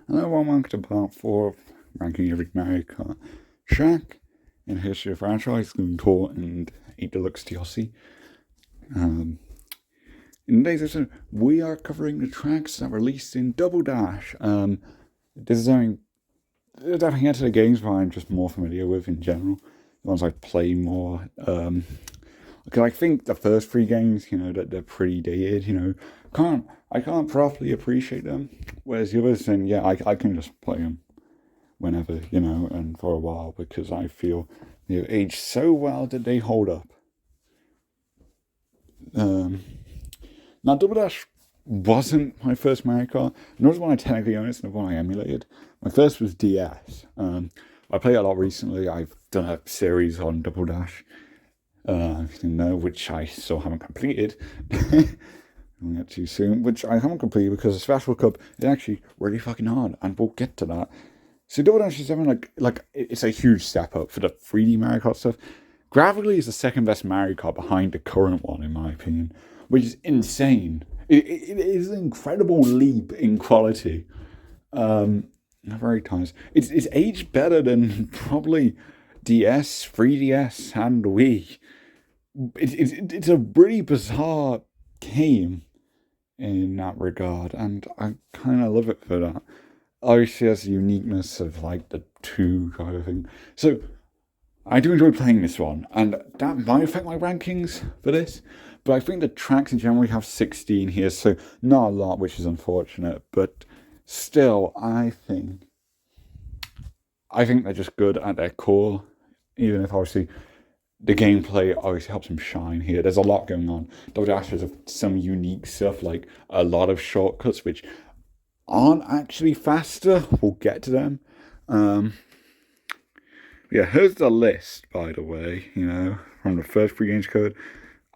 Hello, welcome to part 4 of ranking every Mario Kart track in the history of franchise, including Tour and 8 Deluxe DLC. In today's episode, we are covering the tracks that were released in Double Dash. This is something that I get to the games that I'm just more familiar with in general. The ones I play more. Because I think the first 3 games, that they're pretty dated, I can't properly appreciate them. Whereas the others, then, yeah, I can just play them whenever, and for a while, because I feel they've aged so well that they hold up. Now, Double Dash wasn't my first Mario Kart, nor was one I technically owned, it's the one I emulated. My first was DS. I play a lot recently. I've done a series on Double Dash, which I still haven't completed. I'll get too soon, which I haven't completed because the Special Cup is actually really fucking hard, and we'll get to that. So Double Dash is having like it's a huge step up for the 3D Mario Kart stuff. Graphically, is the second best Mario Kart behind the current one, in my opinion, which is insane. It is an incredible leap in quality. Very times. It's aged better than probably DS, 3DS, and Wii. It's a really bizarre game in that regard, and I kind of love it for that. Obviously, has the uniqueness of like the 2 kind of thing. So I do enjoy playing this one, and that might affect my rankings for this. But I think the tracks in general, we have 16 here, so not a lot, which is unfortunate. But still, I think they're just good at their core, even if obviously the gameplay obviously helps them shine here. There's a lot going on. Double Dash has some unique stuff, like a lot of shortcuts, which aren't actually faster. We'll get to them. Yeah, here's the list, by the way, from the first 3 games code.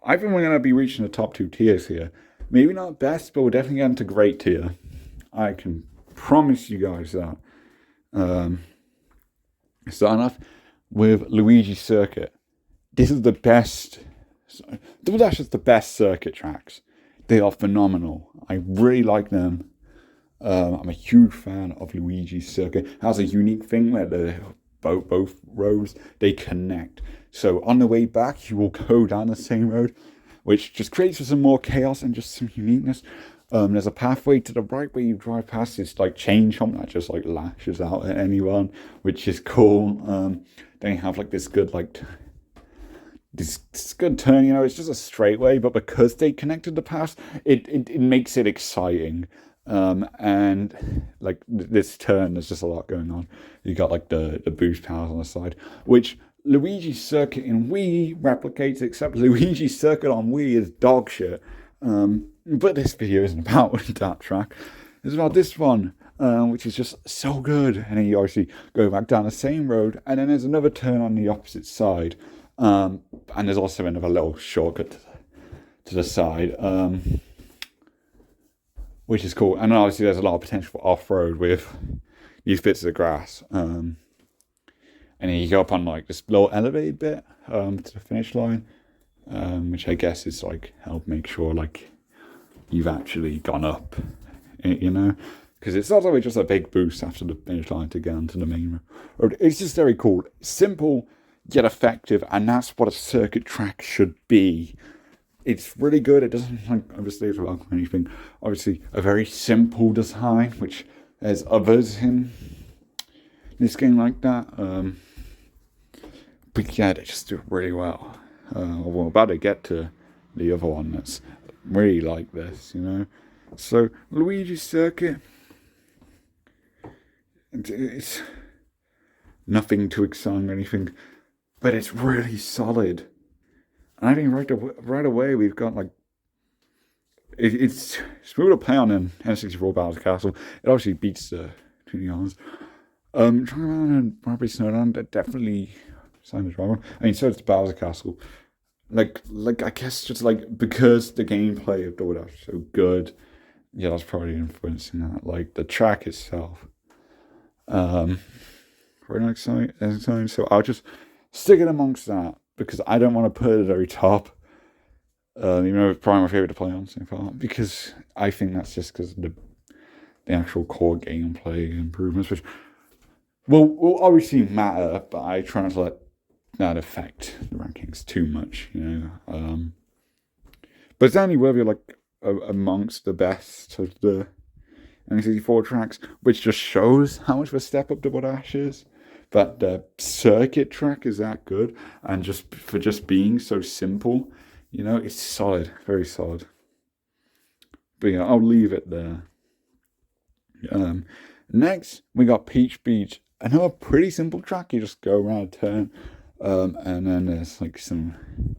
I think we're going to be reaching the top 2 tiers here. Maybe not best, but we're definitely getting to great tier. I can promise you guys that. Starting off with Luigi Circuit. This is the best. Double Dash is the best circuit tracks. They are phenomenal. I really like them. I'm a huge fan of Luigi Circuit. It has a unique thing where both roads, they connect. So on the way back, you will go down the same road, which just creates some more chaos and just some uniqueness. There's a pathway to the right where you drive past this like chain chomp that just like lashes out at anyone, which is cool. Then you have like this good this good turn, it's just a straightaway, but because they connected the paths, it makes it exciting. And like this turn, there's just a lot going on. You got like the boost powers on the side, which Luigi Circuit in Wii replicates, except Luigi Circuit on Wii is dog shit. But this video isn't about that track. It's about this one, which is just so good. And then you obviously go back down the same road, and then there's another turn on the opposite side. And there's also another little shortcut to the side, which is cool. And obviously there's a lot of potential for off-road with these bits of grass. And then you go up on like this little elevated bit to the finish line, which I guess is like help make sure like you've actually gone up, because it's not always just a big boost after the finish line to get onto the main road. It's just very cool, simple yet effective, and that's what a circuit track should be. It's really good. It doesn't obviously it's about anything. Obviously, a very simple design, which there's others in this game like that. But yeah, they just do it really well. We're about to get to the other one that's really like this, So Luigi Circuit, it's nothing too exciting or anything, but it's really solid. And I think right away we've got like it's smooth to play on an N64 Bowser Castle. It obviously beats the 2D ones. Trying around and probably Snowdown, that definitely same as Robin. I mean, so does Bowser Castle. Like I guess just like because the gameplay of Double Dash is so good, yeah, that's probably influencing that. Like the track itself, very exciting. So I'll just stick it amongst that because I don't want to put it at the very top. Even though it's probably my favorite to play on so far, because I think that's just because of the actual core gameplay improvements, which will obviously matter, but I try not to let that affect the rankings too much, but it's only worthy like amongst the best of the N64 tracks, which just shows how much of a step up Double Dash is. But the circuit track is that good, and just being so simple, it's solid, very solid. But yeah, I'll leave it there. Next, we got Peach Beach. Another pretty simple track. You just go around a turn, and then there's like some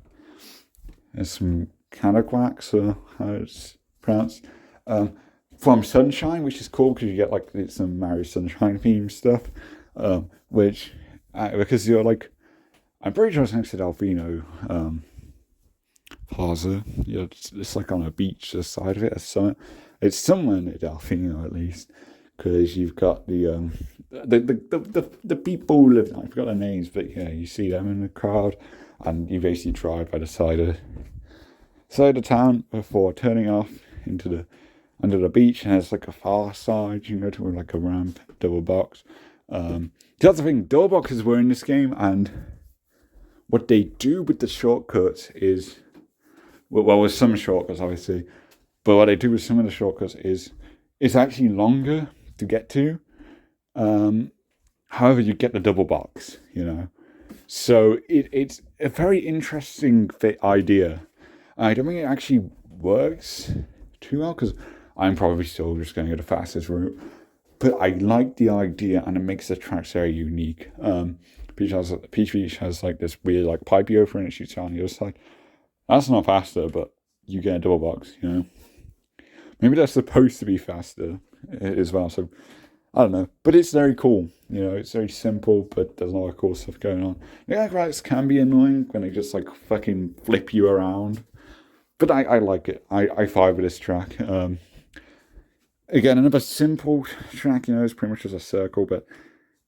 canaquacks, or how it's pronounced, from Sunshine, which is cool because you get like some Mario Sunshine theme stuff, which because you're like, I'm pretty sure it's next to Delfino Plaza. It's like on a beach, the side of it, it's somewhere near Delfino at least, because you've got the people who live there. I forgot their names, but yeah, you see them in the crowd, and you basically drive by the side of town before turning off under the beach, and there's like a far side. You can go to like a ramp, double box. The other thing, double boxes were in this game, and what they do with the shortcuts is, well, with some shortcuts obviously, but what they do with some of the shortcuts is it's actually longer to get to. However, you get the double box, So it's a very interesting idea. I don't think it actually works too well, because I'm probably still just going to go the fastest route. But I like the idea, and it makes the tracks very unique. Peach Beach has like this weird like pipe you over, and it shoots on the other side. That's not faster, but you get a double box, Maybe that's supposed to be faster as well, so I don't know. But it's very cool, it's very simple, but there's a lot of cool stuff going on. The acrobatics can be annoying when they just like fucking flip you around. But I like it. I vibe with this track. Again, another simple track, it's pretty much just a circle, but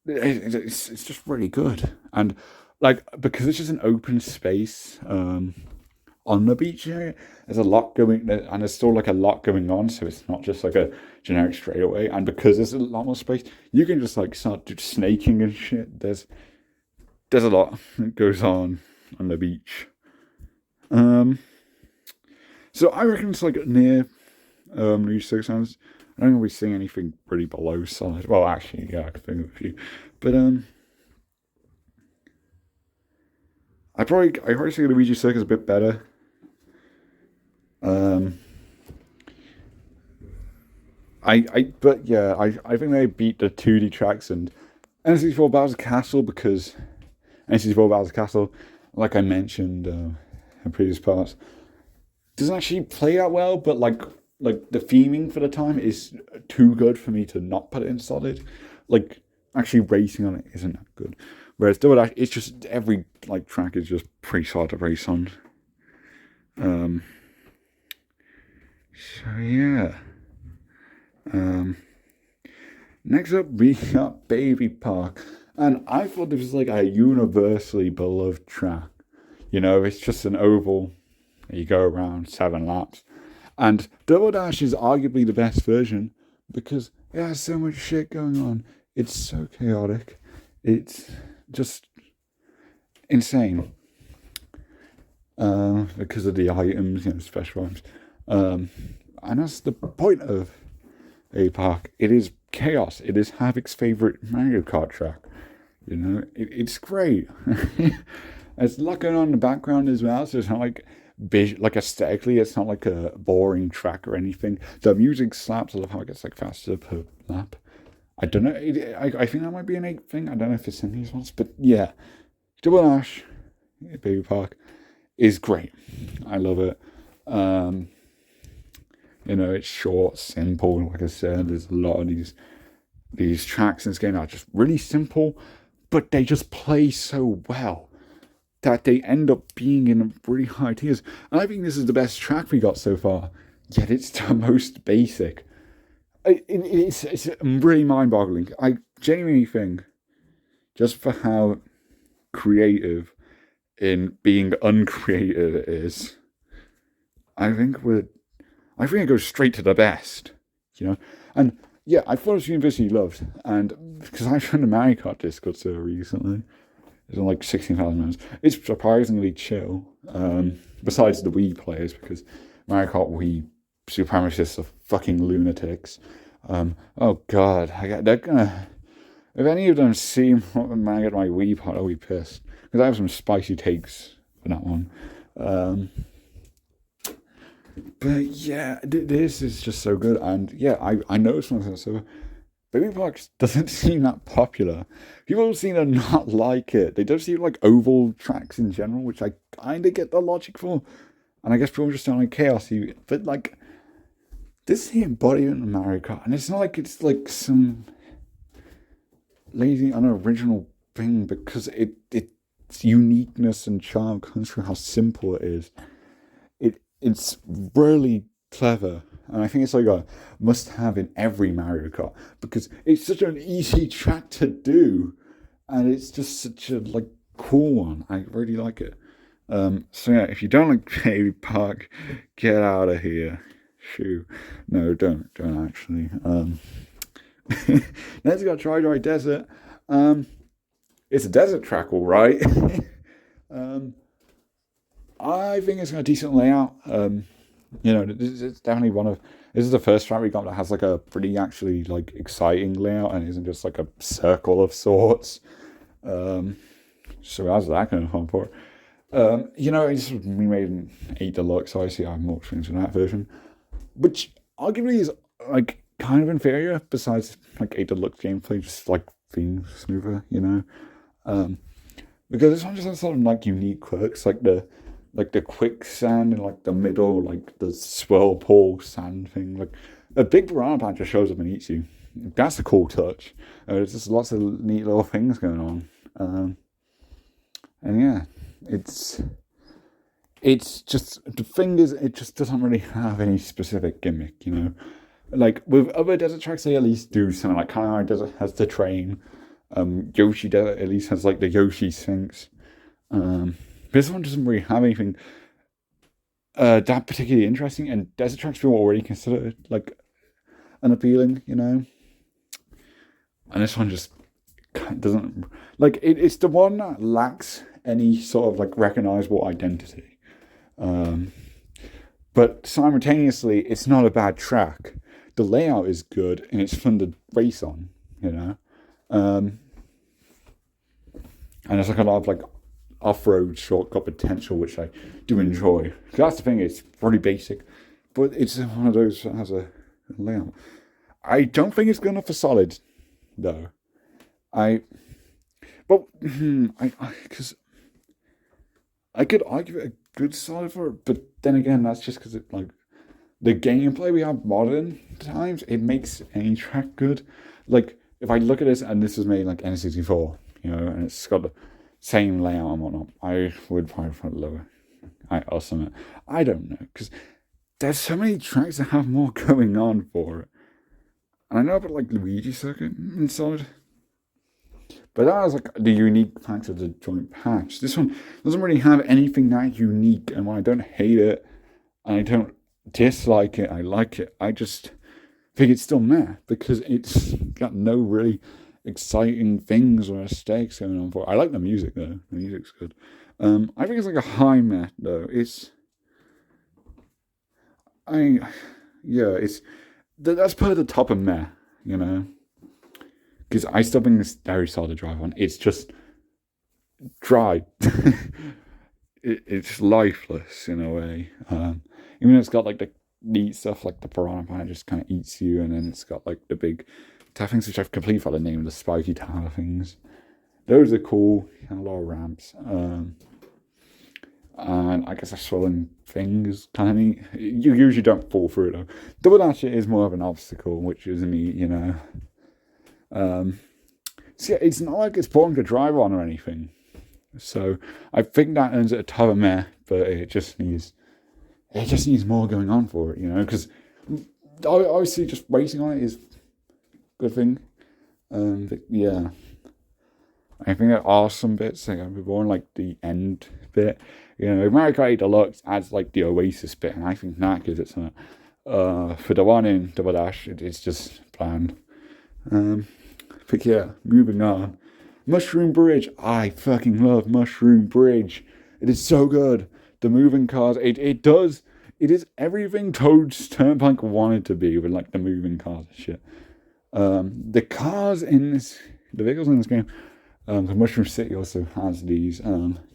it's just really good. And like, because it's just an open space on the beach area, there's a lot going, and there's still like a lot going on, so it's not just like a generic straightaway. And because there's a lot more space, you can just like start snaking and shit. There's a lot that goes on the beach. So I reckon it's like near Luigi Circuit. I don't think we're seeing anything pretty below solid. Well, actually, yeah, I could think of a few. But I probably say Luigi Circuit is a bit better. But yeah, I think they beat the 2D tracks and N64 Bowser Castle, because N64 Bowser Castle, like I mentioned in previous parts, doesn't actually play that well, but like the theming for the time is too good for me to not put it in solid. Like actually racing on it isn't that good. Whereas Double Dash, it's just every like track is just pretty hard to race on. So yeah. Next up we got Baby Park, and I thought this was like a universally beloved track. It's just an oval. You go around 7 laps. And Double Dash is arguably the best version because it has so much shit going on. It's so chaotic. It's just insane. Because of the items, special items. And that's the point of a park. It is chaos. It is Havoc's favorite Mario Kart track. It's great. There's a lot going on in the background as well, so it's not like aesthetically, it's not like a boring track or anything. The music slaps. I love how it gets like faster per lap. I don't know. I think that might be an 8 thing. I don't know if it's in these ones, but yeah, Double Dash, Baby Park, is great. I love it. It's short, simple. Like I said, there's a lot of these tracks in this game are just really simple, but they just play so well that they end up being in really high tiers. And I think this is the best track we got so far, yet it's the most basic. It's really mind-boggling. I genuinely think, just for how creative in being uncreative it is, I think it goes straight to the best, And yeah, I thought it was universally loved, and because I found a Mario Kart Discord server recently, it's on like 16,000 members. It's surprisingly chill. Besides the Wii players, because Mario Kart Wii supremacists are fucking lunatics. Oh god, they're gonna. If any of them see when I get my Wii part, I'll be pissed, because I have some spicy takes for that one. But yeah, this is just so good, and yeah, I noticed when I was so Baby Park doesn't seem that popular. People seem to not like it. They don't seem like oval tracks in general, which I kind of get the logic for, and I guess people just don't like chaosy. But like, this is the embodiment of Mario Kart, and it's not like it's like some lazy, unoriginal thing, because its uniqueness and charm comes from how simple it is. It's really clever, and I think it's like a must-have in every Mario Kart, because it's such an easy track to do, and it's just such a like cool one. I really like it. So yeah, if you don't like Baby Park, get out of here. Shoo. No, don't actually. Next we got Try Dry Desert. It's a desert track, all right. I think it's got a decent layout. This is definitely this is the first track we got that has like a pretty actually like exciting layout and isn't just like a circle of sorts. So how's that going to fun for? It's remade in 8 Deluxe, so obviously I have more experience in that version, which arguably is like kind of inferior. Besides like 8 Deluxe gameplay, just like being smoother, because this one just has some like unique quirks, like the quicksand in like the middle, like the swirl pool sand thing. Like a big piranha plant just shows up and eats you. That's a cool touch. There's just lots of neat little things going on. And yeah, it's just, the thing is, it just doesn't really have any specific gimmick, Like with other desert tracks, they at least do something. Like Kaimai Desert has the train. Yoshi Desert at least has like the Yoshi Sphinx. This one doesn't really have anything that particularly interesting, and desert tracks people already consider it like unappealing, And this one just doesn't like it. It's the one that lacks any sort of like recognizable identity, but simultaneously, it's not a bad track. The layout is good, and it's fun to race on, and there's like a lot of like off-road shortcut potential, which I do enjoy. That's the thing, it's pretty basic, but it's one of those that has a layout. I don't think it's good enough for solid, though. Because I could argue it a good solid for it, but then again, that's just because it like the gameplay we have modern times, it makes any track good. Like if I look at this and this was made like N64, and it's got the same layout and whatnot, I would probably put it lower. I don't know, because there's so many tracks that have more going on for it. And I know about like Luigi Circuit and Solid, but that was like the unique factor of the joint patch. This one doesn't really have anything that unique, and when I don't hate it, and I don't dislike it, I like it. I just think it's still meh, because it's got no really exciting things or stakes going on for it. I like the music though. The music's good. I think it's like a high meh though. That's part of the top of meh, because I still think it's very solid to drive on. It's just dry. It's lifeless in a way. Even though it's got like the neat stuff, like the piranha plant just kind of eats you, and then it's got like the big tower things, which I've completely forgotten the name of, the spiky tower things. Those are cool. A lot of ramps. And I guess a swirling thing is kind of neat. You usually don't fall through it though. Double dash is more of an obstacle, which is neat, So yeah, it's not like it's boring to drive on or anything. So I think that earns it a top of meh, but it just needs more going on for it, because obviously just racing on it is a good thing. But yeah, I think there are some bits that can be more like the end bit. Mario Kart 8 Deluxe adds like the Oasis bit, and I think that gives it something. For the one in Double Dash, it's just planned. But yeah, moving on. Mushroom Bridge. I fucking love Mushroom Bridge. It is so good. The moving cars. It is everything Toad's Turnpike wanted to be with like the moving cars and shit. The vehicles in this game. The Mushroom City also has these.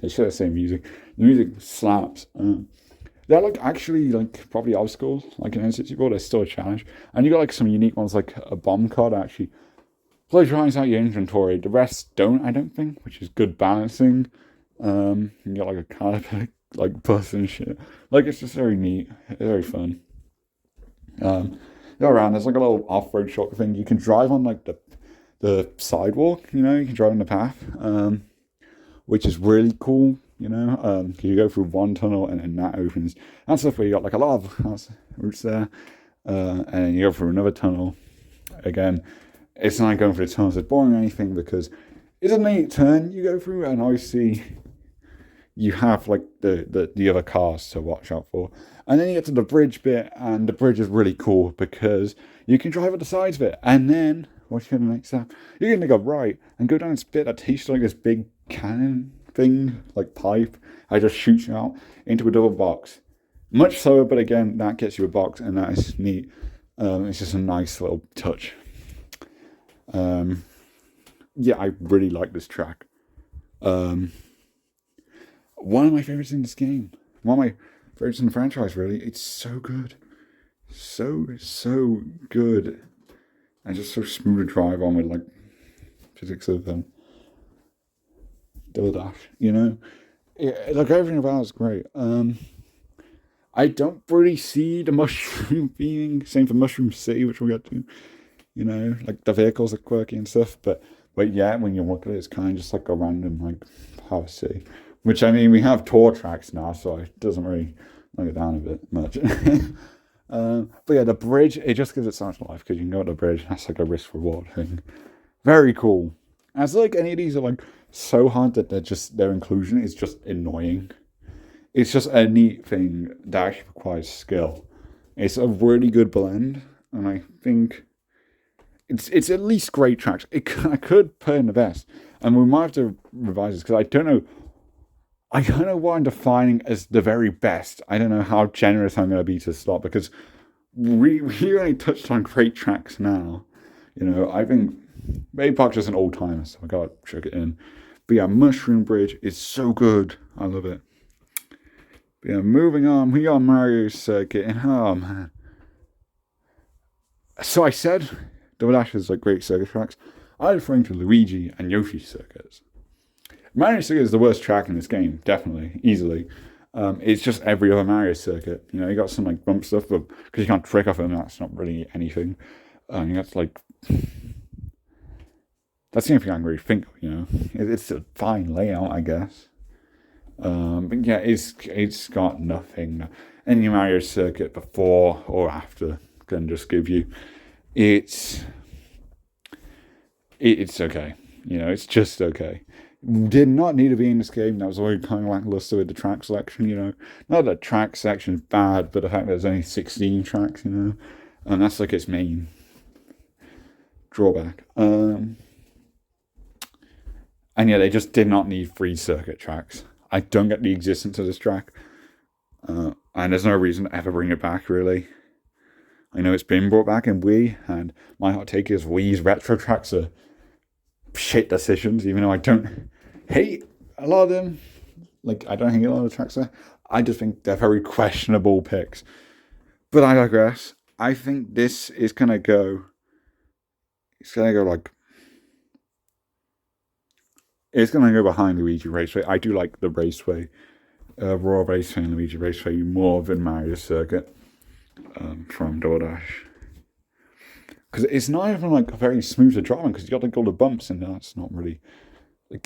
They share the same music. The music slaps. They're like actually like probably obstacles, like in N64. They're still a challenge, and you got like some unique ones, like a bomb car that actually dries out your inventory. The rest don't, I don't think, which is good balancing. You got like a caterpillar, like bus and shit. Like it's just very neat, very fun. Go around. There's like a little off-road short thing. You can drive on like the sidewalk. You can drive on the path, which is really cool. Because you go through one tunnel and then that opens. That's stuff where you got like a lot of routes there, and then you go through another tunnel. Again, it's not going through the tunnels as boring or anything because it's a neat turn you go through, and obviously you have like the other cars to watch out for. And then you get to the bridge bit, and the bridge is really cool because you can drive at the sides of it, and then what's your next step? You're gonna go right and go down this bit that takes you like this big cannon thing, like pipe. I just shoot you out into a double box. Much slower, but again, that gets you a box, and that is neat. It's just a nice little touch. Yeah, I really like this track. One of my favorites in this game. One of my favorites in the franchise, really. It's so good. So good. And just so smooth to drive on with, like, physics of double dash, like everything about it's great. I don't really see the mushroom being same for Mushroom City, which we'll get to. Like the vehicles are quirky and stuff, but yeah, when you look at it, it's kind of just like a random like power city. Which I mean, we have tour tracks now, so it doesn't really knock it down a bit much. But yeah, the bridge, it just gives it so much life because you can go to the bridge. That's like a risk reward thing. Very cool. As like any of these are like so hard that their inclusion is just annoying. It's just a neat thing that actually requires skill. It's a really good blend, and I think it's at least great tracks. I could put in the best, and we might have to revise this because I don't know what I'm defining as the very best. I don't know how generous I'm going to be to stop because we only touched on great tracks now. I think Bay Park's just an old timer, so I gotta check it in. But yeah, Mushroom Bridge is so good. I love it. But yeah, moving on, we got Mario Circuit, and oh man. So I said Double Dash is like great circuit tracks. I'm referring to Luigi and Yoshi circuits. Mario Circuit is the worst track in this game, definitely, easily. It's just every other Mario Circuit. You got some like bump stuff, but because you can't trick off them, that's not really anything. You got like. That's the only thing I can really think of, It's a fine layout, I guess. But yeah, it's got nothing. Any Mario Circuit before or after can just give you. It's okay. It's just okay. Did not need to be in this game. That was already kind of lackluster with the track selection, Not that track section is bad, but the fact that there's only 16 tracks, and that's like its main drawback. And yeah, they just did not need 3 circuit tracks. I don't get the existence of this track. And there's no reason to ever bring it back, really. I know it's been brought back in Wii, and my hot take is Wii's retro tracks are shit decisions, even though I don't hate a lot of them. Like, I don't hate a lot of the tracks there. I just think they're very questionable picks. But I digress. I think this is going to go... It's going to go, like... It's going to go behind Luigi Raceway. I do like the Raceway, Raw Raceway and Luigi Raceway more than Mario Circuit from Double Dash. Because it's not even like very smooth to drive on because you got like all the bumps and that's not really...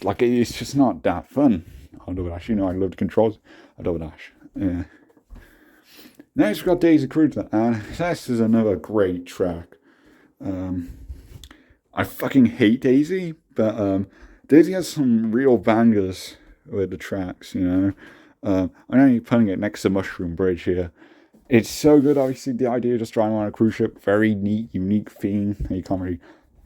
Like it's just not that fun on Double Dash. I love the controls of Double Dash. Yeah. Next we've got Daisy Cruiser, and this is another great track. I fucking hate Daisy, but... Daisy has some real bangers with the tracks, I'm only putting it next to Mushroom Bridge here. It's so good. Obviously, the idea of just driving on a cruise ship, very neat, unique theme. You can't really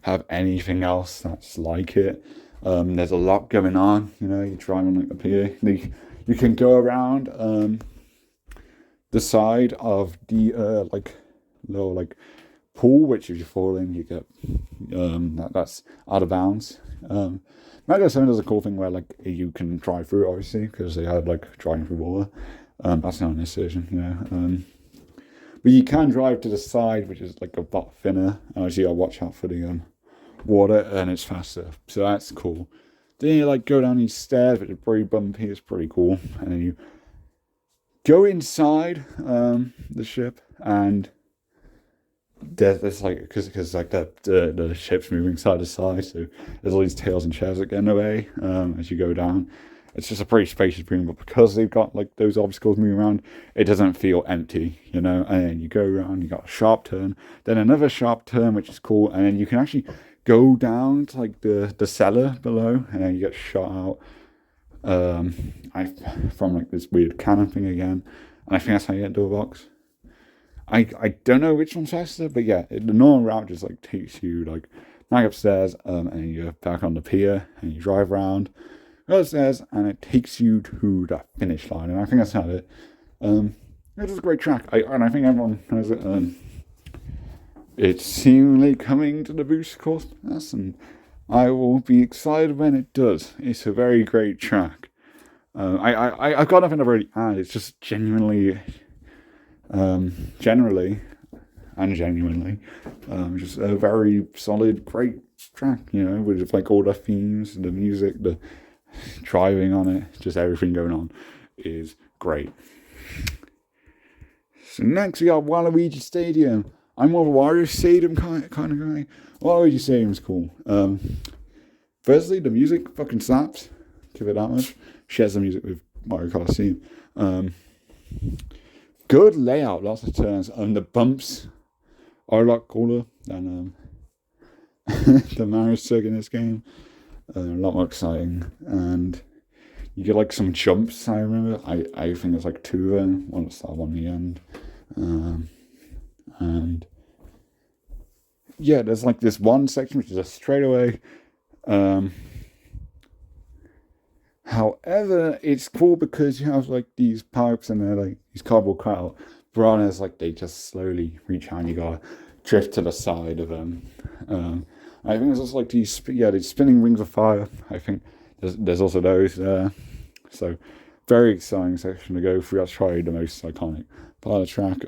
have anything else that's like it. There's a lot going on. You're driving like up here. You can go around the side of the like little like pool, which if you fall in, you get that's out of bounds. Mega 7 does a cool thing where like you can drive through, obviously, because they had like driving through water. That's not in this version, but you can drive to the side, which is like a lot thinner. Obviously, you gotta watch out for the water, and it's faster, so that's cool. Then you like go down these stairs, which are pretty bumpy. It's pretty cool, and then you go inside the ship, and there's like because like the ship's moving side to side, so there's all these tails and chairs that get in the way as you go down. It's just a pretty spacious room, but because they've got like those obstacles moving around, it doesn't feel empty, And then you go around, you got a sharp turn, then another sharp turn, which is cool, and then you can actually go down to like the cellar below, and then you get shot out from like this weird cannon thing again, and I think that's how you get into a box. I don't know which one's faster, but yeah, the normal route just like takes you like back upstairs, and you're back on the pier, and you drive around, go upstairs, and it takes you to the finish line, and I think that's how it. It is a great track, and I think everyone knows it. It's seemingly coming to the booster course pass, and I will be excited when it does. It's a very great track. I've got nothing to really add. It's just generally, just a very solid, great track. With like all the themes, the music, the driving on it, just everything going on is great. So next we got Waluigi Stadium. I'm more of a Waluigi Stadium kind of guy. Waluigi Stadium's cool. Firstly, the music fucking slaps. Give it that much. Shares the music with Mario Coliseum. Good layout, lots of turns. The bumps are a lot cooler than the Mario Circuit in this game. A lot more exciting, and you get like some jumps. I remember. I think there's like two of them. One at the start, one at the end. And yeah, there's like this one section which is a straightaway. However, it's cool because you have like these pipes and they're like these cardboard cutout. Piranhas, like they just slowly reach out and you gotta drift to the side of them. I think there's also like these spinning rings of fire. I think there's also those there. So very exciting section to go through. That's probably the most iconic part of the track.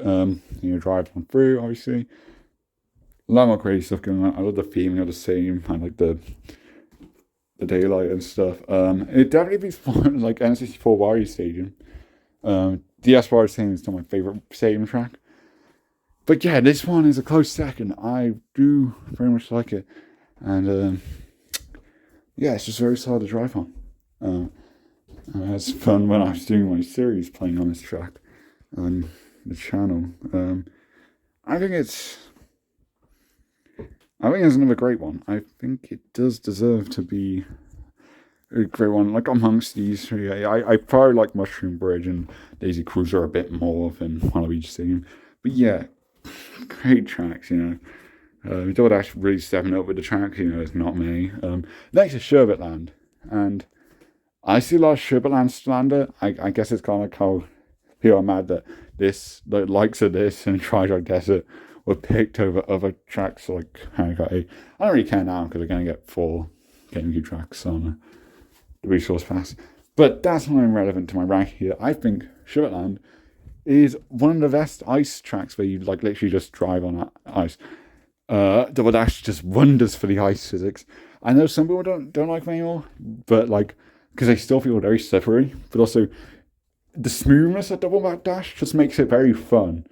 Drive on through, obviously. A lot more crazy stuff going on. I love the theming of the scene. I like the daylight and stuff. It definitely beats like N64 Wario Stadium. DS Wario Stadium is still my favorite stadium track. But yeah, this one is a close second. I do very much like it. And it's just very solid to drive on. I had fun when I was doing my series playing on this track on the channel. I think it's another great one. I think it does deserve to be a great one. Like amongst these three, I probably like Mushroom Bridge and Daisy Cruiser a bit more than Waluigi Stadium. But yeah, great tracks, Double Dash really stepping up with the tracks, there's not many. Next is Sherbet Land. And I see a lot of Sherbet Land slander. I guess it's kind of like how people are mad that the likes of this and Tri-Drive Desert were picked over other tracks like Hancock 8. I don't really care now because we're going to get 4 Gamecube tracks on the resource pass. But that's not irrelevant to my rank here. I think Sherbet Land is one of the best ice tracks where you like literally just drive on ice. Double Dash just wonders for the ice physics. I know some people don't like them anymore, but like because they still feel very slippery, but also the smoothness of Double Dash just makes it very fun.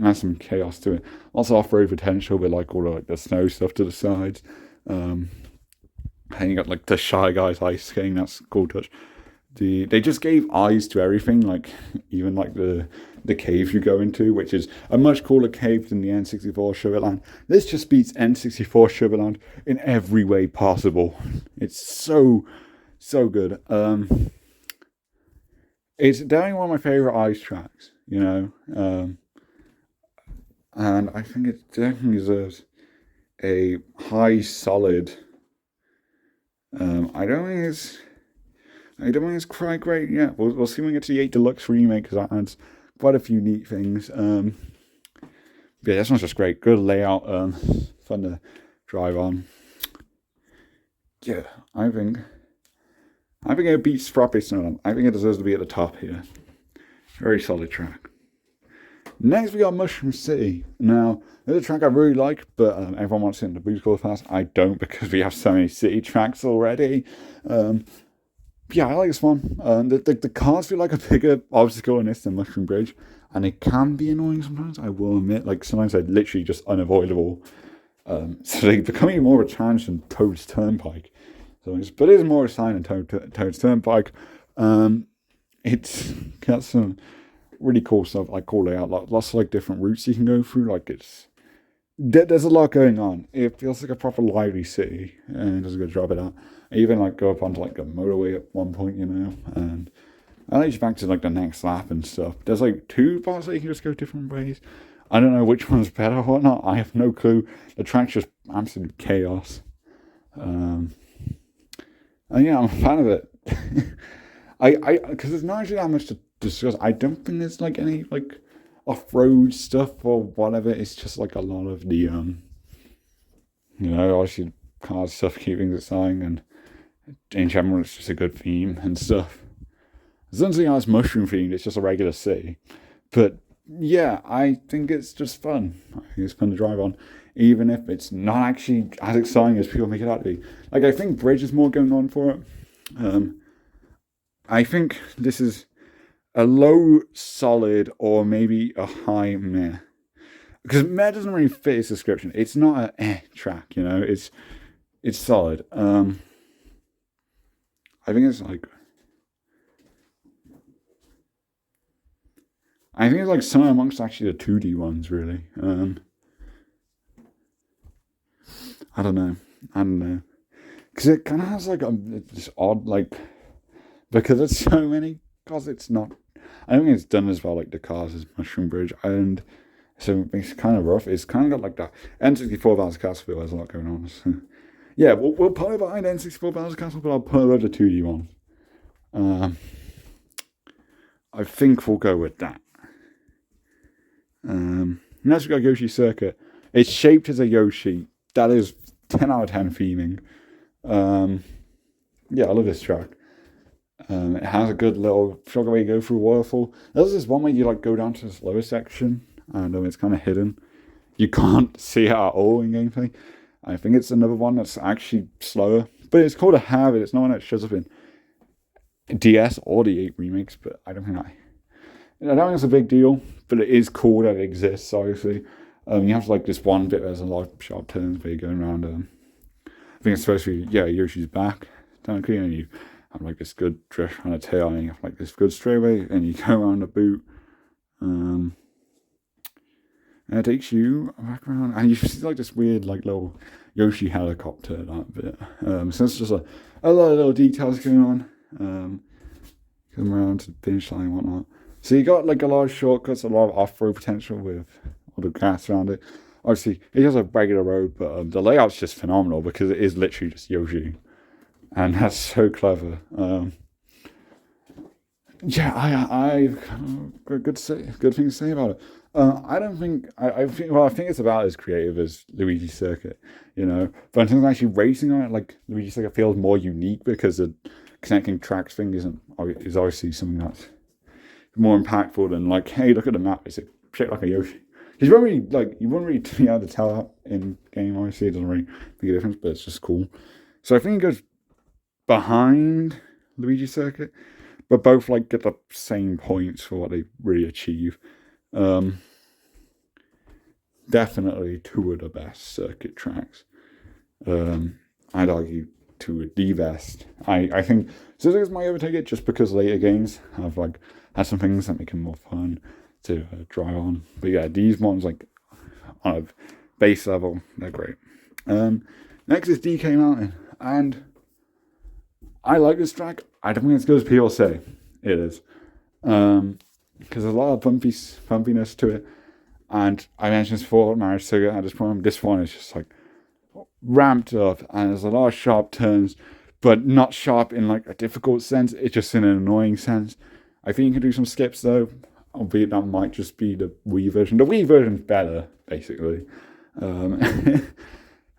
Has some chaos to it. Also off-road potential with like all the snow stuff to the sides. And you got like the Shy Guys ice skating. That's a cool touch. They just gave eyes to everything, like even like the cave you go into, which is a much cooler cave than the N64 Sherbet Land. This just beats N64 Sherbet Land in every way possible. It's so good. It's definitely one of my favorite ice tracks. you know. And I think it definitely deserves a high solid. I don't think it's quite great yet. We'll see when we get to the 8 Deluxe remake, because that adds quite a few neat things. Yeah, this one's just great. Good layout. Fun to drive on. Yeah, I think it beats Property Snow. I think it deserves to be at the top here. Very solid track. Next, we got Mushroom City. Now, there's a track I really like, but everyone wants it in the Boost Course Pass. I don't, because we have so many city tracks already. Yeah, I like this one. The cars feel like a bigger obstacle in this than Mushroom Bridge, and it can be annoying sometimes, I will admit. Like, sometimes they're literally just unavoidable. So they become even more of a challenge than Toad's Turnpike. But it is more exciting than Toad's Turnpike. It's got some really cool stuff, like cool layout, lots of like different routes you can go through. Like there's a lot going on. It feels like a proper lively city, and it does a good job of that. I even like go up onto like a motorway at one point, you know, and I let you back to like the next lap and stuff. There's like 2 parts that you can just go different ways. I don't know which one's better or not. I have no clue. The track's just absolute chaos. And yeah, I'm a fan of it. Because there's not actually that much to discuss. I don't think there's like any like off-road stuff or whatever. It's just like a lot of the you know, obviously cars stuff, keeping it exciting, and in general it's just a good theme and stuff. There's nothing else mushroom themed. It's just a regular city, but yeah, I think it's just fun. I think it's fun to drive on, even if it's not actually as exciting as people make it out to be. Like, I think Bridge is more going on for it. I think this is a low solid or maybe a high meh. Because meh doesn't really fit its description. It's not an track, you know. It's solid. I think it's like... I think it's like somewhere amongst actually the 2D ones, really. I don't know. Because it kind of has like this odd, like... Because it's so many cars, it's not... I don't think it's done as well like the cars as Mushroom Bridge. And so it's kind of rough. It's kind of got like that N64 Bowser Castle feel. There's a lot going on. So, yeah, we'll put it behind N64 Bowser Castle, but I'll put it over the 2D one. I think we'll go with that. Next we got Yoshi Circuit. It's shaped as a Yoshi. That is 10 out of 10 theming. Yeah, I love this track. It has a good little sugar where you go through a waterfall. There's this one where you like go down to this lower section, and it's kind of hidden. You can't see it at all in gameplay. I think it's another one that's actually slower, but it's called a habit. It's not one that shows up in DS or the 8 remakes, but I don't think it's a big deal, but it is cool that it exists, obviously. You have like this one bit where there's a lot of sharp turns where you're going around. I think it's supposed to be, Yoshi's back, technically, and you have like this good drift on a tail, and you have like this good straightaway, and you go around the boot. And it takes you back around, and you see like this weird like little Yoshi helicopter, that bit. So it's just a lot of little details going on. Come around to the finish line and whatnot. So you got like a lot of shortcuts, a lot of off-road potential with all the grass around it. Obviously, it has a regular road, but the layout's just phenomenal because it is literally just Yoshi. And that's so clever. Yeah, I good thing to say about it. I don't think I think it's about as creative as Luigi Circuit, you know. But in terms of actually racing on it, like Luigi Circuit feels more unique because the connecting tracks thing is obviously something that's more impactful than like, hey, look at the map, it's shaped like a Yoshi. You wouldn't really be able to tell that in game. Obviously, it doesn't really make a difference, but it's just cool. So I think it goes behind Luigi Circuit, but both like get the same points for what they really achieve. Definitely 2 of the best circuit tracks. I'd argue 2 of the best. I think Circuit might overtake it just because later games have like had some things that make them more fun to drive on. But yeah, these ones like on a base level, they're great. Nexus Dk Mountain, and I like this track. I don't think it's as good as people say it is. because there's a lot of bumpiness to it. And I mentioned this before, Marriage Circuit had this problem. This one is just like ramped up, and there's a lot of sharp turns, but not sharp in like a difficult sense. It's just in an annoying sense. I think you can do some skips though, albeit that might just be the Wii version. The Wii version's better, basically.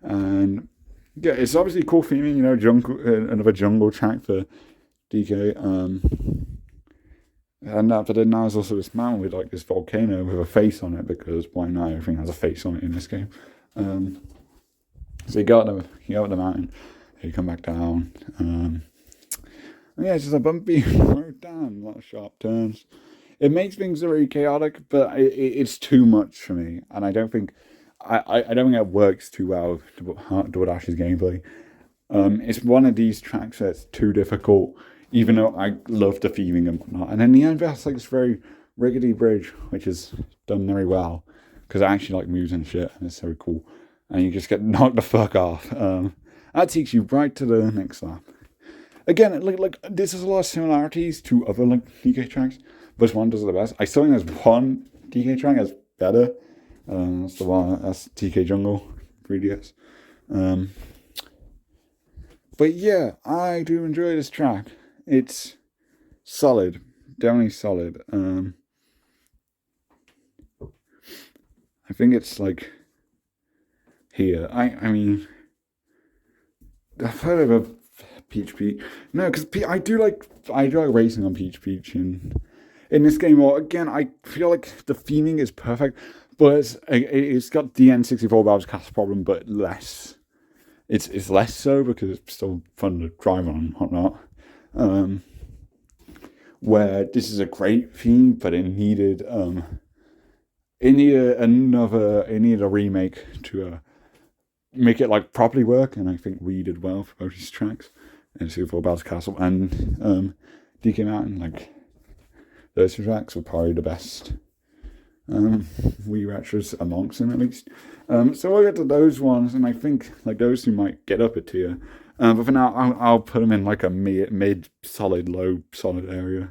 And yeah, it's obviously cool theming, you know, another jungle track for DK. But then now there's also this mountain with like this volcano with a face on it, because why not? Everything has a face on it in this game. So you go up the mountain, you come back down. Yeah, it's just a bumpy road down, a lot of sharp turns. It makes things very chaotic, but it's too much for me, and I don't think it works too well to DoorDash's gameplay. It's one of these tracks that's too difficult, even though I love the theming and whatnot. And then the end, that's like this very rickety bridge, which is done very well, because it actually like moves and shit, and it's very cool. And you just get knocked the fuck off. That takes you right to the next lap. Again, like this has a lot of similarities to other like DK tracks, but this one does it the best. I still think there's one DK track that's better. That's the one. That's DK Jungle 3DS. But yeah, I do enjoy this track. It's solid, definitely solid. I think it's like here. I mean, I've heard of a Peach Peach. No, because I do like racing on Peach Peach in this game. Or again, I feel like the theming is perfect, but it's got the N64 Bowser's Castle problem, but less. It's less so because it's still fun to drive on and whatnot. Where this is a great theme, but it needed a remake to make it like properly work, and I think we did well for both these tracks. And Super Bowser's Castle and DK Mountain, like those two tracks were probably the best Wii retros amongst them, at least. So we'll get to those ones, and I think like those two might get up a tier. But for now, I'll put them in like a mid solid, low solid area.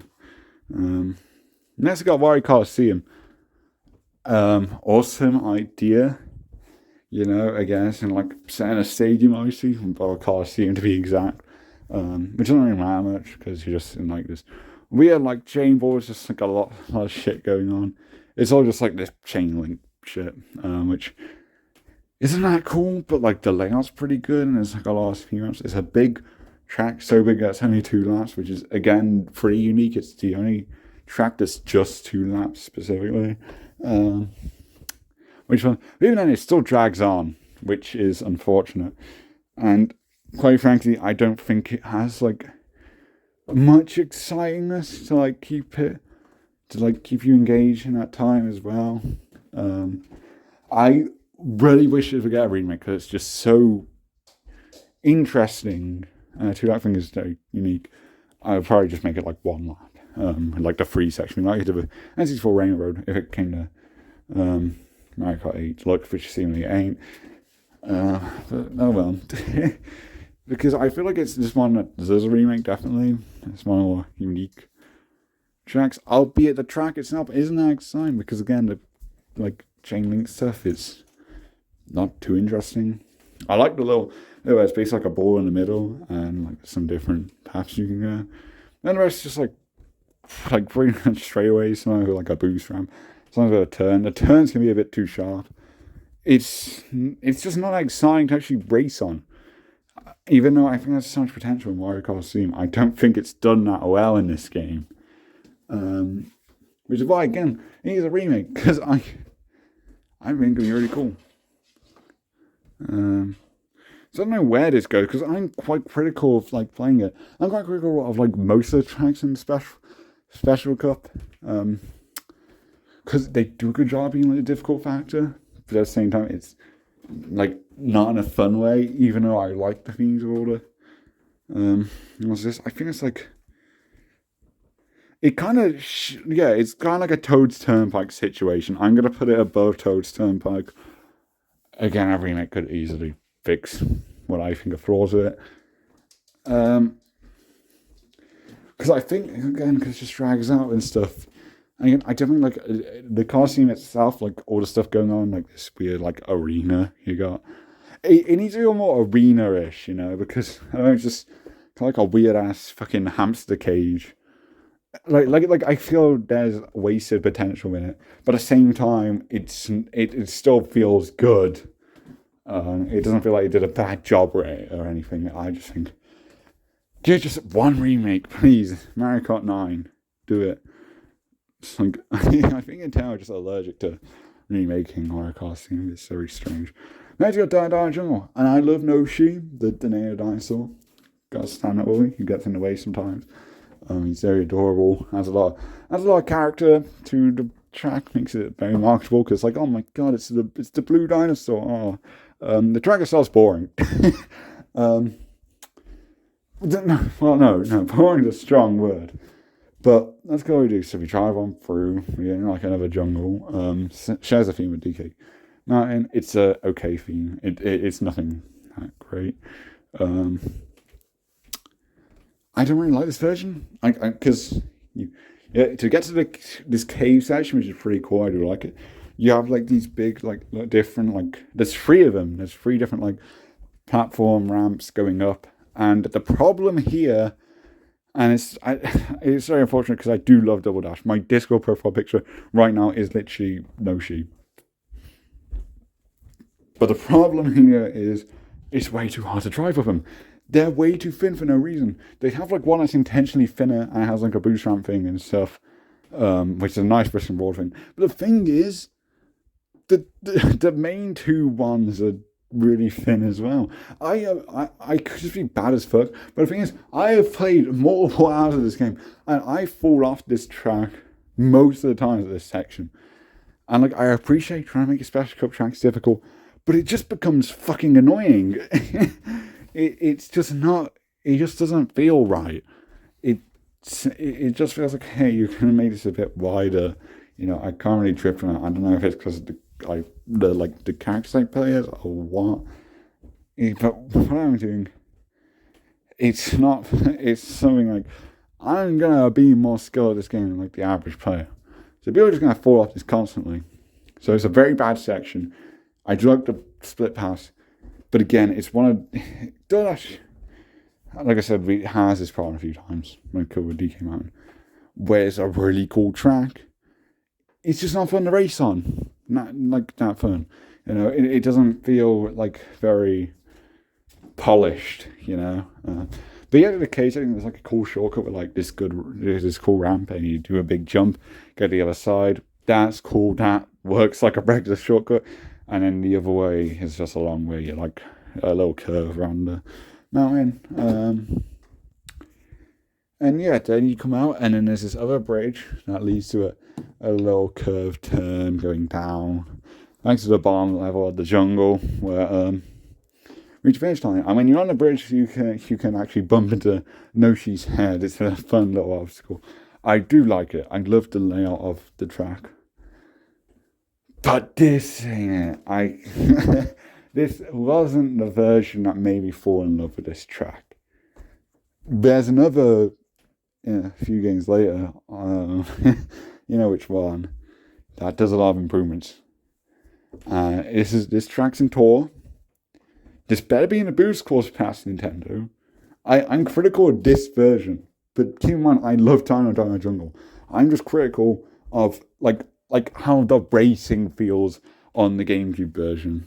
Next, we got Waluigi Coliseum. Awesome idea. You know, again, it's in like setting a stadium, obviously, or Coliseum to be exact. Which doesn't really matter much, because you're just in like this weird like chain boards, just like a lot of shit going on. It's all just like this chain link shit, which isn't that cool, but like the layout's pretty good, and there's like a lot of speed ramps. It's a big track, so big that it's only 2 laps, which is again pretty unique. It's the only track that's just 2 laps specifically. Which one? Even then, it still drags on, which is unfortunate. And quite frankly, I don't think it has like much excitingness to like keep you engaged in that time as well. I really wish it would get a remake, because it's just so interesting. To that thing is very unique. I would probably just make it like 1 lap, like the free section, like the N64 Rainbow Road, if it came to Mario Kart 8, like, which seemingly ain't. But oh well. Because I feel like it's this one that deserves a remake, definitely. It's one more unique tracks, albeit the track itself isn't that exciting, because again, the like chain link stuff is not too interesting. I like the little, it's basically like a ball in the middle, and like some different paths you can go. And the rest is just like pretty much straightaways, sometimes with like a boost ramp, sometimes with a turn. The turns can be a bit too sharp. It's just not exciting to actually race on. Even though I think there's so much potential in Waluigi Coliseum, I don't think it's done that well in this game. Which is why, again, it needs a remake, because I think it'd be really cool. So I don't know where this goes, because I'm quite critical of like playing it. I'm quite critical of like most of the tracks in the Special Cup, because they do a good job being like a difficult factor, but at the same time, it's like not in a fun way, even though I like the themes of order. What's this? I think it's like it kind of it's kind of like a Toad's Turnpike situation. I'm gonna put it above Toad's Turnpike. Again, a remake could easily fix what I think are flaws with it. Because I think, again, because it just drags out and stuff. And I definitely like the costume itself, like all the stuff going on, like this weird like arena you got. It needs to be more arena-ish, because I don't know, it's just kind of like a weird ass fucking hamster cage. Like I feel there's wasted potential in it, but at the same time, it still feels good. It doesn't feel like it did a bad job with it or anything. I just think, just one remake, please. Mario Kart 9, do it. It's like, I think Nintendo are just allergic to remaking Mario Kart theme. It's very strange. Next, you got Thailand Jungle, and I love Noshi, the native dinosaur. Gotta stand up with me. He gets in the way sometimes. He's very adorable. Has a lot of character to the track. Makes it very marketable because, like, oh my god, it's the blue dinosaur. Oh. The track itself's boring. Well, no, boring is a strong word. But let's go do. So we drive on through, we're in like another jungle. Shares a theme with DK Mountain. It's a okay theme. It's nothing that great. I don't really like this version. Because to get to this cave section, which is pretty cool, I do like it. You have like these big, like different, like there's 3 of them. There's 3 different like platform ramps going up, and the problem here. And it's very unfortunate because I do love Double Dash. My Discord profile picture right now is literally Noshi. But the problem here is it's way too hard to drive with them. They're way too thin for no reason. They have like one that's intentionally thinner and has like a boost ramp thing and stuff, which is a nice Bristol Broad thing. But the thing is, the main 2 ones are really thin as well. I could just be bad as fuck, but the thing is, I have played multiple hours of this game, and I fall off this track most of the times at this section. And like, I appreciate trying to make a special cup tracks difficult, but it just becomes fucking annoying. It's just not. It just doesn't feel right. It just feels like, hey, you could have made this a bit wider. I can't really trip on it. I don't know if it's because of the characters I play as or what. But what I'm doing, it's not. It's something like, I'm gonna be more skilled at this game than like the average player. So people are just gonna fall off this constantly. So it's a very bad section. I do like the split pass, but again, it's one of Dash. Like I said, we has this problem a few times when I with DK Mountain, where it's a really cool track. It's just not fun to race on. Not fun. It doesn't feel like very polished, But yeah, in the case, I think there's like a cool shortcut with like this cool ramp, and you do a big jump, go to the other side. That's cool. That works like a regular shortcut. And then the other way is just a long way, like a little curve around the mountain. And yeah, then you come out, and then there's this other bridge that leads to a little curved turn going down, thanks to the bottom level of the jungle, where reach finish line. And when you're on the bridge, you can actually bump into Noshi's head. It's a fun little obstacle. I do like it. I love the layout of the track. But this ain't it. This wasn't the version that made me fall in love with this track. There's another, a few games later, you know which one, that does a lot of improvements. This track's in Tour. This better be in a boost course past Nintendo. I'm critical of this version, but keep in mind, I love Thailand Jungle. I'm just critical of like how the racing feels on the GameCube version.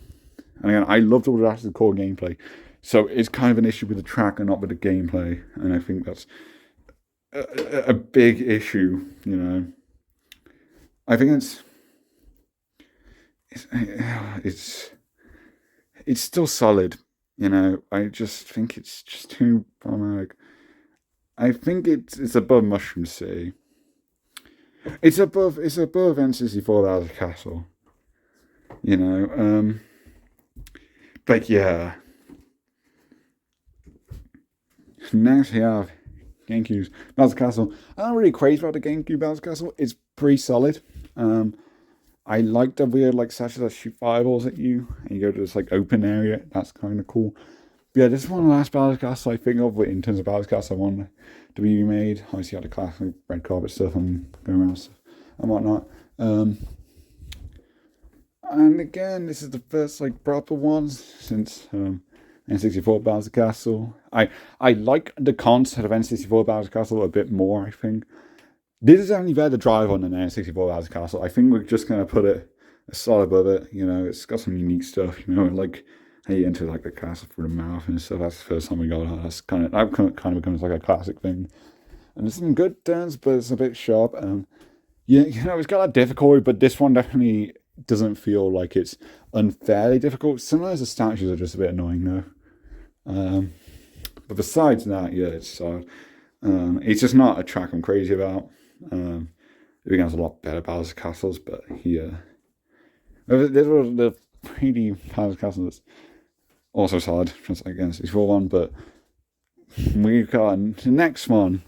And again, I loved all the core gameplay, so it's kind of an issue with the track and not with the gameplay. And I think that's a big issue. I think it's still solid. I just think it's just too problematic. I think it's above Mushroom City. It's above N64 Bowser Castle. But yeah. Next we have GameCube's Bowser Castle. I'm not really crazy about the GameCube Bowser Castle. It's pretty solid. I like the weird sashes that shoot fireballs at you, and you go to this open area. That's kind of cool. But yeah, this is one of the last Bowser Castle I think of in terms of Bowser Castle I want to be remade. Obviously, you had the classic red carpet stuff and going around stuff. and whatnot. And again, this is the first like proper ones since N64 Bowser Castle. I like the concept of N64 Bowser Castle a bit more, I think. This is only better to drive on than N64 Bowser Castle. I think we're just gonna put it a slot above it. You know, it's got some unique stuff. You know, like how you enter like the castle through the mouth and stuff. That's the first time we got it. That kind of becomes like a classic thing. And there's some good turns, but it's a bit sharp. Yeah, you know, it's got that difficulty, but this one definitely doesn't feel like it's unfairly difficult. Sometimes the statues are just a bit annoying though. But besides that, yeah, it's solid. It's just not a track I'm crazy about. It has a lot better Bowser Castles, but yeah. This was the 3D Bowser Castle that's also solid, just like N64 one, but we've got the next one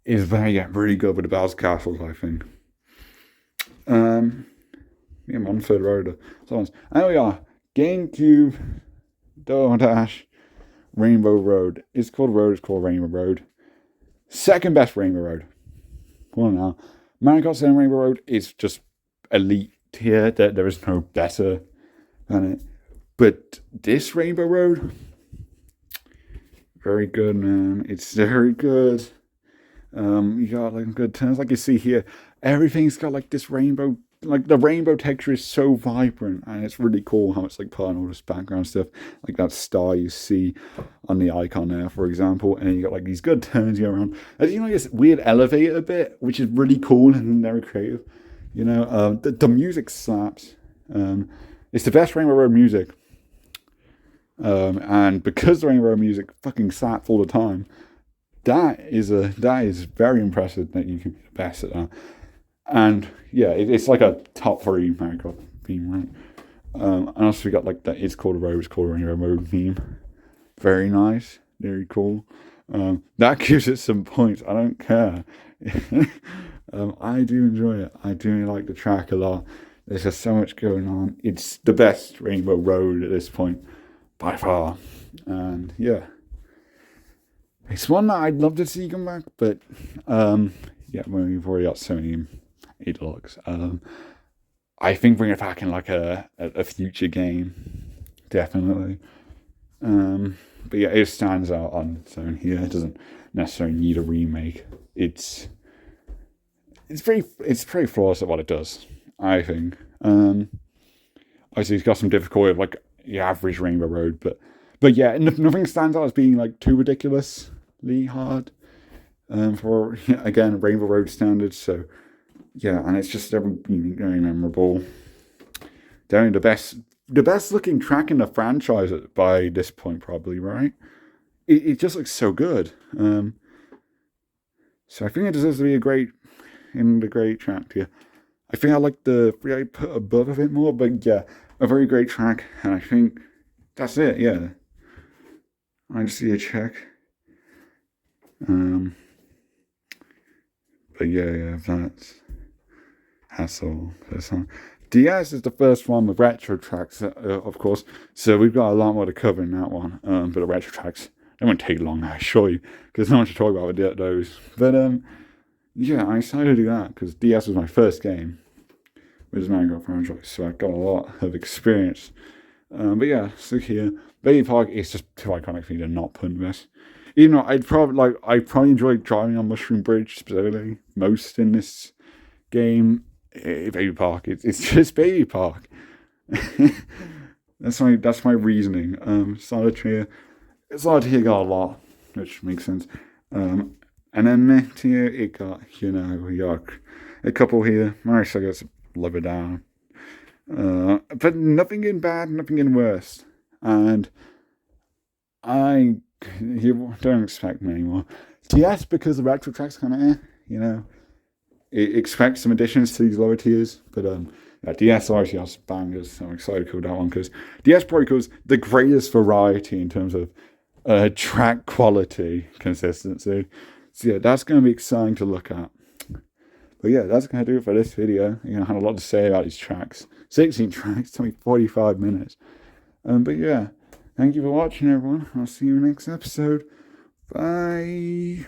is where you get really good with the Bowser Castles, I think. Yeah, I'm on third road. And we are Gamecube Dash Rainbow Road. It's called Rainbow Road. Second best Rainbow Road. Come on now. Mario Kart 7 Rainbow Road is just elite tier. There is no better than it. But this Rainbow Road, very good, man. It's very good. You got like good turns, like you see here. Everything's got like this rainbow, like the rainbow texture is so vibrant, and it's really cool how it's like part of all this background stuff, like that star you see on the icon there, for example. And you got like these good turns you go around. As you know, this weird elevator bit, which is really cool and very creative. You know, the music slaps. It's the best Rainbow Road music. And because the Rainbow Road music fucking slaps all the time, that is very impressive that you can be the best at that. And yeah, it's like a top 3 Mario Kart theme, right? And also we got like that It's Called a Road, It's Called a Rainbow Road theme. Very nice, very cool. That gives it some points. I don't care. I do enjoy it. I do like the track a lot. There's just so much going on. It's the best Rainbow Road at this point, by far. And yeah, it's one that I'd love to see come back, but yeah, we've already got so many deluxe. I think bring it back in like a future game, definitely. But yeah, it stands out on its own here. It doesn't necessarily need a remake. It's pretty flawless at what it does, I think. Obviously, it's got some difficulty of like the average Rainbow Road, but yeah, nothing stands out as being like too ridiculously hard for again Rainbow Road standards. So yeah, and it's just very memorable. Definitely the best looking track in the franchise by this point, probably, right? It just looks so good. So I think it deserves to be the great track here. I think I like the free I put above a bit more, but yeah, a very great track, and I think that's it. Yeah, I just see a check. But yeah, that's all for this one. DS is the first one with retro tracks, of course. So we've got a lot more to cover in that one. But the retro tracks, they won't take long, I assure you, because there's not much to talk about with those. But yeah, I decided to do that because DS was my first game with Mario Kart franchise, so I got a lot of experience. But yeah, so here, Baby Park is just too iconic for me to not put in this. Even though I probably enjoy driving on Mushroom Bridge specifically most in this game. Baby Park, it's just Baby Park. that's my reasoning. Solitaire got a lot, which makes sense. And then next here it got we got a couple here. Mario Circuit's lower down, but nothing getting bad, nothing getting worse. And you don't expect me anymore. DS because the retro track's kind of It expects some additions to these lower tiers, but DS obviously has bangers, so I'm excited to cover that one because DS probably covers the greatest variety in terms of track quality consistency. So yeah, that's going to be exciting to look at. But yeah, that's going to do it for this video. I had a lot to say about these tracks. 16 tracks, took me 45 minutes. But yeah, thank you for watching, everyone. I'll see you next episode. Bye.